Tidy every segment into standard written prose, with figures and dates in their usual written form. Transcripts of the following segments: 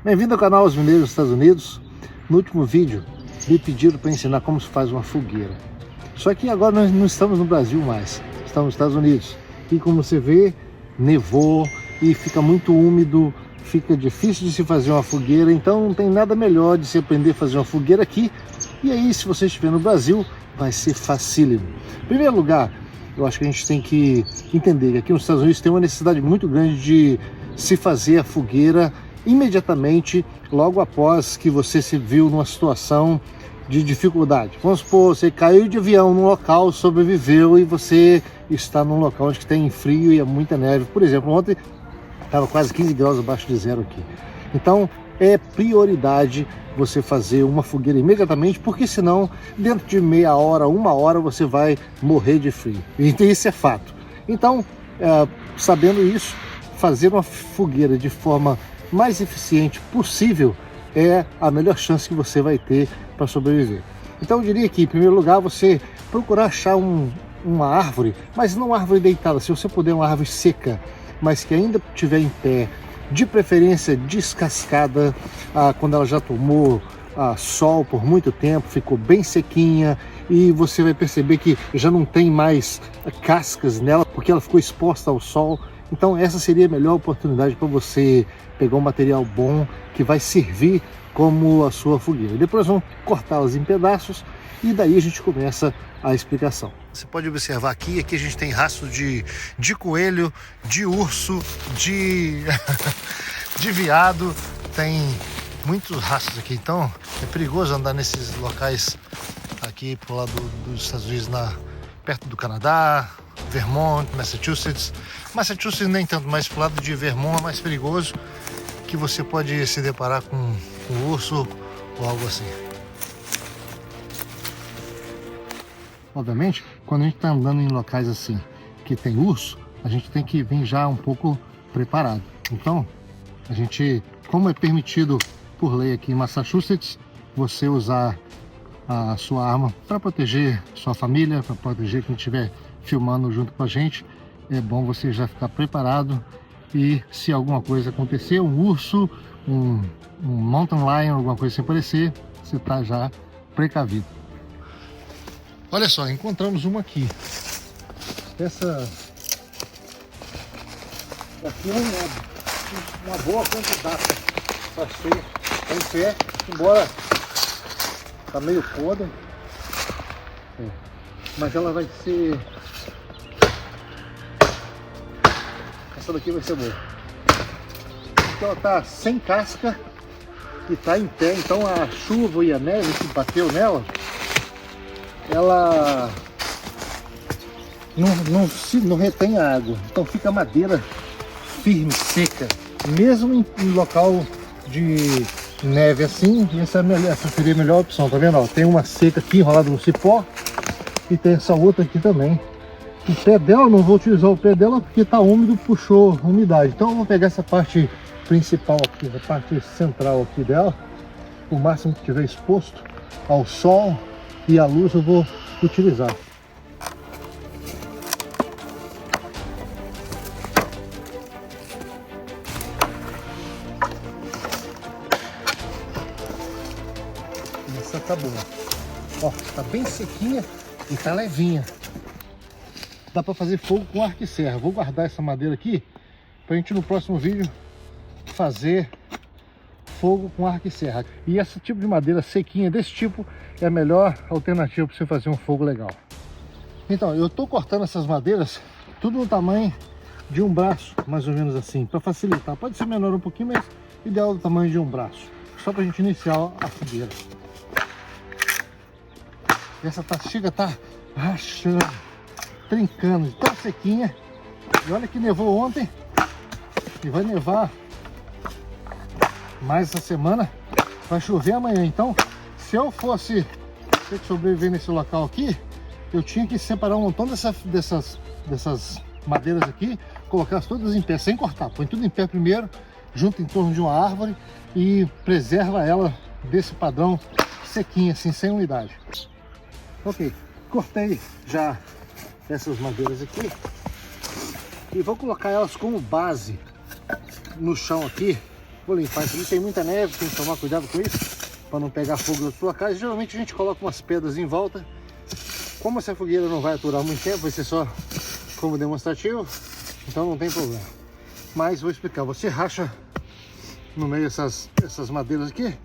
Bem-vindo ao canal Os Mineiros dos Estados Unidos. No último vídeo, me pediram para ensinar como se faz uma fogueira. Só que agora nós não estamos no Brasil mais, estamos nos Estados Unidos. E como você vê, nevou e fica muito úmido, fica difícil de se fazer uma fogueira, então não tem nada melhor de se aprender a fazer uma fogueira aqui. E aí, se você estiver no Brasil, vai ser facílimo. Em primeiro lugar, eu acho que a gente tem que entender que aqui nos Estados Unidos tem uma necessidade muito grande de se fazer a fogueira imediatamente, logo após que você se viu numa situação de dificuldade. Vamos supor, você caiu de avião num local, sobreviveu e você está num local onde tem frio e é muita neve. Por exemplo, ontem estava quase 15 graus abaixo de zero aqui. Então, é prioridade você fazer uma fogueira imediatamente, porque senão, dentro de meia hora, uma hora, você vai morrer de frio. Então, isso é fato. Então, sabendo isso, fazer uma fogueira de forma mais eficiente possível é a melhor chance que você vai ter para sobreviver. Então, eu diria que, em primeiro lugar, você procurar achar uma árvore, mas não uma árvore deitada, se você puder uma árvore seca, mas que ainda estiver em pé, de preferência descascada, quando ela já tomou sol por muito tempo, ficou bem sequinha, e você vai perceber que já não tem mais cascas nela, porque ela ficou exposta ao sol. Então essa seria a melhor oportunidade para você pegar um material bom que vai servir como a sua fogueira. Depois vamos cortá-las em pedaços e daí a gente começa a explicação. Você pode observar aqui a gente tem rastro de coelho, de urso, de veado, tem muitos rastros aqui, então é perigoso andar nesses locais aqui pro lado dos Estados Unidos, perto do Canadá, Vermont, Massachusetts. Massachusetts nem tanto, mas pro lado de Vermont é mais perigoso, que você pode se deparar com um urso ou algo assim. Obviamente, quando a gente está andando em locais assim, que tem urso, a gente tem que vir já um pouco preparado. Então, a gente, como é permitido por lei aqui em Massachusetts, você usar a sua arma para proteger sua família, para proteger quem estiver filmando junto com a gente, é bom você já ficar preparado. E se alguma coisa acontecer, um urso, um mountain lion, alguma coisa assim aparecer, você está já precavido. Olha só, encontramos uma aqui. Essa aqui é uma boa candidata para ser em pé, embora tá meio podre, mas ela vai ser, essa daqui vai ser boa. Então ela tá sem casca e tá em pé, então a chuva e a neve que bateu nela, ela não retém a água, então fica madeira firme, seca, mesmo em local de neve assim. Essa seria a melhor opção, tá vendo? Ó, tem uma seca aqui enrolada no cipó e tem essa outra aqui também. O pé dela, não vou utilizar o pé dela porque tá úmido, puxou umidade, então eu vou pegar essa parte principal aqui, a parte central aqui dela, o máximo que tiver exposto ao sol e à luz eu vou utilizar. Essa tá boa. Ó, tá bem sequinha e tá levinha. Dá para fazer fogo com arco e serra. Vou guardar essa madeira aqui pra gente no próximo vídeo fazer fogo com arco e serra. E esse tipo de madeira sequinha desse tipo é a melhor alternativa para você fazer um fogo legal. Então, eu tô cortando essas madeiras tudo no tamanho de um braço, mais ou menos assim, para facilitar. Pode ser menor um pouquinho, mas ideal do tamanho de um braço, só pra gente iniciar a fogueira. Essa chega tá rachando, trincando, tão sequinha. E olha que nevou ontem e vai nevar mais essa semana, vai chover amanhã. Então, se eu fosse ter que sobreviver nesse local aqui, eu tinha que separar um montão dessas madeiras aqui, colocá-las todas em pé, sem cortar. Põe tudo em pé primeiro, junto em torno de uma árvore e preserva ela desse padrão sequinha, assim, sem umidade. Ok, cortei já essas madeiras aqui e vou colocar elas como base no chão aqui Vou limpar isso aqui, tem muita neve, tem que tomar cuidado com isso, para não pegar fogo na sua casa. Geralmente a gente coloca umas pedras em volta. Como essa fogueira não vai aturar muito tempo, vai ser só como demonstrativo, então não tem problema. Mas vou explicar, você racha no meio essas madeiras aqui,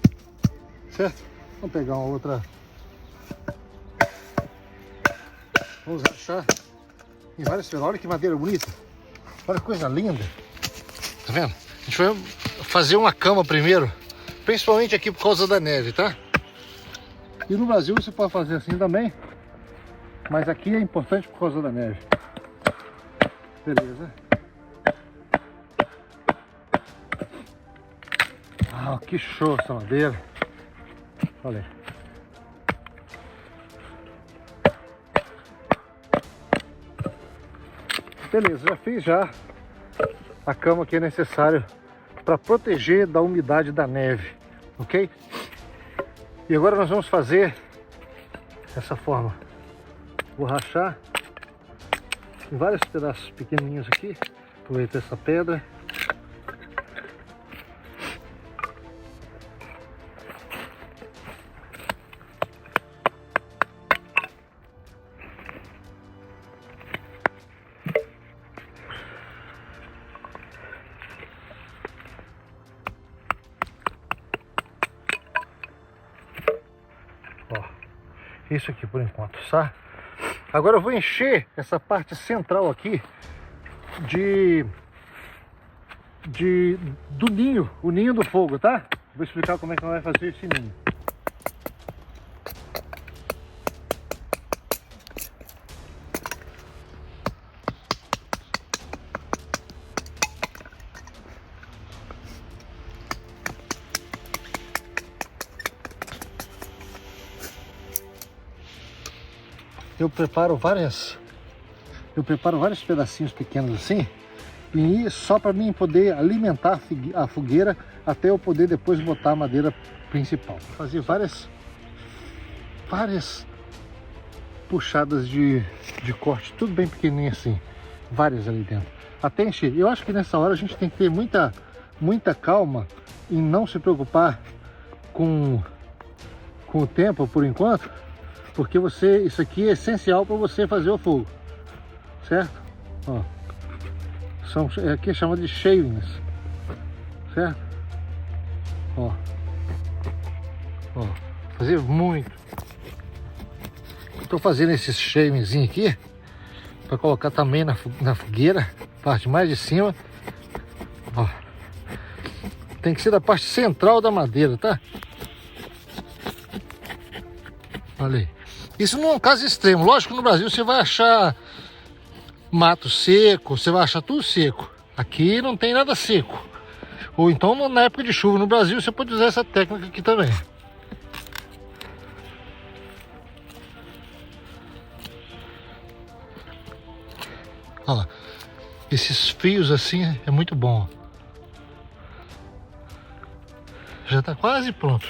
certo? Vamos pegar uma outra. Vamos rachar em várias pedras. Olha que madeira bonita, olha que coisa linda, tá vendo? A gente vai fazer uma cama primeiro, principalmente aqui por causa da neve, tá? E no Brasil você pode fazer assim também, mas aqui é importante por causa da neve. Beleza. Ah, que show essa madeira. Olha aí. Beleza, já fiz a cama que é necessário para proteger da umidade da neve, ok? E agora nós vamos fazer dessa forma. Vou rachar em vários pedaços pequenininhos aqui. Aproveitar essa pedra. Isso aqui por enquanto, tá? Agora eu vou encher essa parte central aqui do ninho, o ninho do fogo, tá? Vou explicar como é que vai fazer esse ninho. Eu preparo vários pedacinhos pequenos assim, e só para mim poder alimentar a fogueira até eu poder depois botar a madeira principal. Fazer várias puxadas de corte, tudo bem pequenininho assim, várias ali dentro. Até encher. Eu acho que nessa hora a gente tem que ter muita calma e não se preocupar com o tempo por enquanto. Porque isso aqui é essencial para você fazer o fogo, certo? Ó, aqui é chamado de shavings, certo? Ó, fazer muito. Estou fazendo esses shavings aqui para colocar também na fogueira, parte mais de cima. Ó, tem que ser da parte central da madeira, tá? Olha aí. Isso não é um caso extremo. Lógico que no Brasil você vai achar mato seco, você vai achar tudo seco. Aqui não tem nada seco. Ou então na época de chuva no Brasil você pode usar essa técnica aqui também. Olha lá. Esses fios assim é muito bom. Já está quase pronto.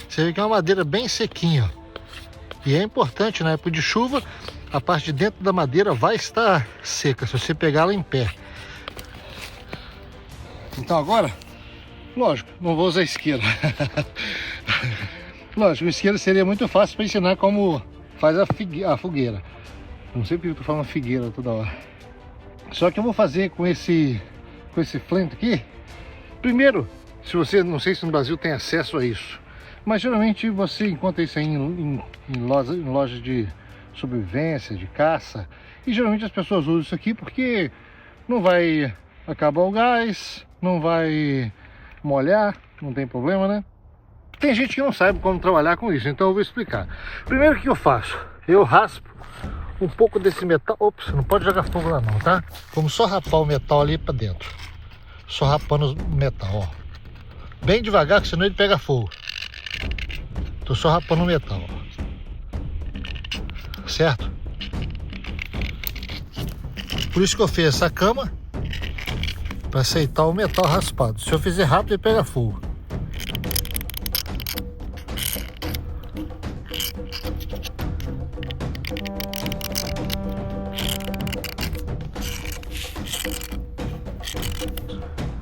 Você vê que é uma madeira bem sequinha, ó. E é importante, na época de chuva, a parte de dentro da madeira vai estar seca, se você pegá-la em pé. Então agora, lógico, não vou usar isqueiro. Lógico, o isqueiro seria muito fácil para ensinar como faz a fogueira. Não sei porque eu tô falando figueira toda hora. Só que eu vou fazer com esse flint aqui. Primeiro, se você, não sei se no Brasil tem acesso a isso, mas geralmente você encontra isso aí em lojas de sobrevivência, de caça. E geralmente as pessoas usam isso aqui porque não vai acabar o gás, não vai molhar, não tem problema, né? Tem gente que não sabe como trabalhar com isso, então eu vou explicar. Primeiro, o que eu faço? Eu raspo um pouco desse metal. Ops, não pode jogar fogo lá não, tá? Vamos só rapar o metal ali pra dentro. Só rapando o metal, ó. Bem devagar, que senão ele pega fogo. Tô só rapando o metal, ó. Certo? Por isso que eu fiz essa cama, para aceitar o metal raspado. Se eu fizer rápido, ele pega fogo.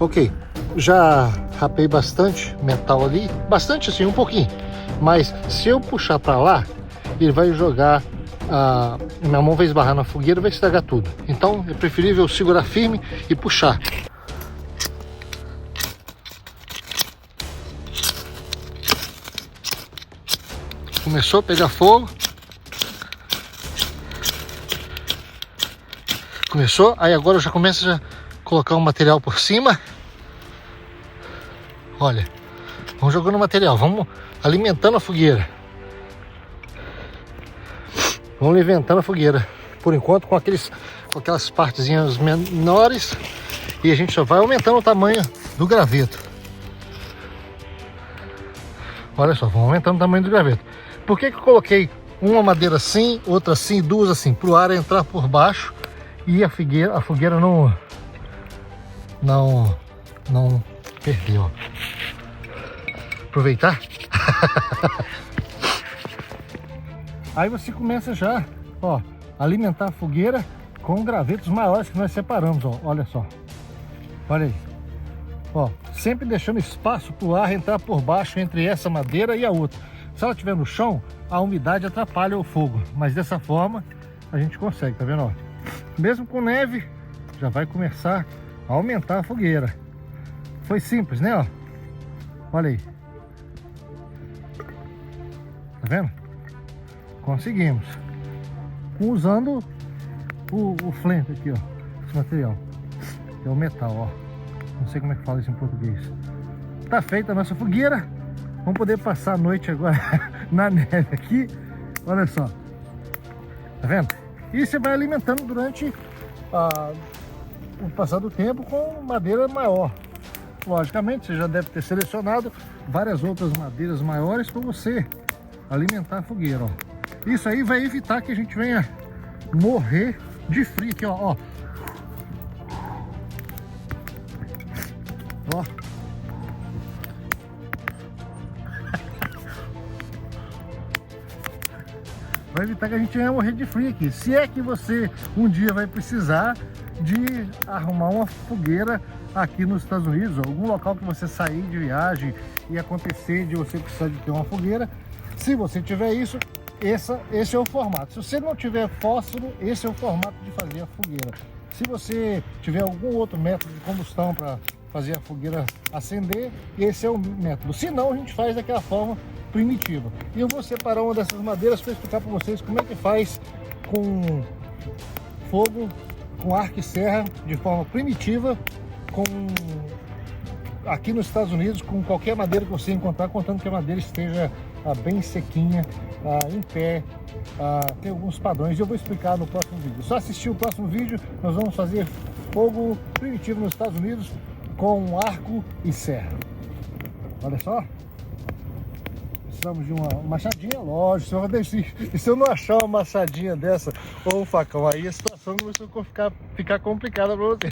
Ok, já rapei bastante metal ali, bastante assim, um pouquinho, mas se eu puxar para lá, ele vai jogar, minha mão vai esbarrar na fogueira e vai estragar tudo. Então é preferível segurar firme e puxar. Começou a pegar fogo. Começou, aí agora eu já começo a colocar um material por cima. Olha, vamos jogando material, vamos alimentando a fogueira. Vamos alimentando a fogueira. Por enquanto com aquelas partezinhas menores. E a gente só vai aumentando o tamanho do graveto. Olha só, vamos aumentando o tamanho do graveto. Por que eu coloquei uma madeira assim, outra assim, duas assim? Para o ar entrar por baixo e a fogueira não perder, ó. Aproveitar. Aí você começa já, ó, alimentar a fogueira com gravetos maiores que nós separamos, ó. Olha só. Olha aí. Ó, sempre deixando espaço para o ar entrar por baixo entre essa madeira e a outra. Se ela estiver no chão, a umidade atrapalha o fogo, mas dessa forma a gente consegue, tá vendo? Ó? Mesmo com neve, já vai começar a aumentar a fogueira. Foi simples, né? Ó? Olha aí. Tá vendo? Conseguimos. Usando o flint aqui, ó. Esse material. É o metal, ó. Não sei como é que fala isso em português. Tá feita a nossa fogueira. Vamos poder passar a noite agora na neve aqui. Olha só. Tá vendo? E você vai alimentando durante o passar do tempo com madeira maior. Logicamente, você já deve ter selecionado várias outras madeiras maiores para você alimentar a fogueira, ó. Isso aí vai evitar que a gente venha morrer de frio aqui, ó. Ó. Vai evitar que a gente venha morrer de frio aqui. Se é que você um dia vai precisar de arrumar uma fogueira aqui nos Estados Unidos, ou algum local que você sair de viagem e acontecer de você precisar de ter uma fogueira. Se você tiver isso, esse é o formato. Se você não tiver fósforo, esse é o formato de fazer a fogueira. Se você tiver algum outro método de combustão para fazer a fogueira acender, esse é o método. Se não, a gente faz daquela forma primitiva. E eu vou separar uma dessas madeiras para explicar para vocês como é que faz com fogo, com arco e serra, de forma primitiva, aqui nos Estados Unidos, com qualquer madeira que você encontrar, contando que a madeira esteja bem sequinha, em pé. Tem alguns padrões e eu vou explicar no próximo vídeo. Só assistir o próximo vídeo, nós vamos fazer fogo primitivo nos Estados Unidos com arco e serra. Olha só. Precisamos de uma machadinha, lógico. Se eu não achar uma machadinha dessa ou um facão, aí a situação começou a ficar complicada para você.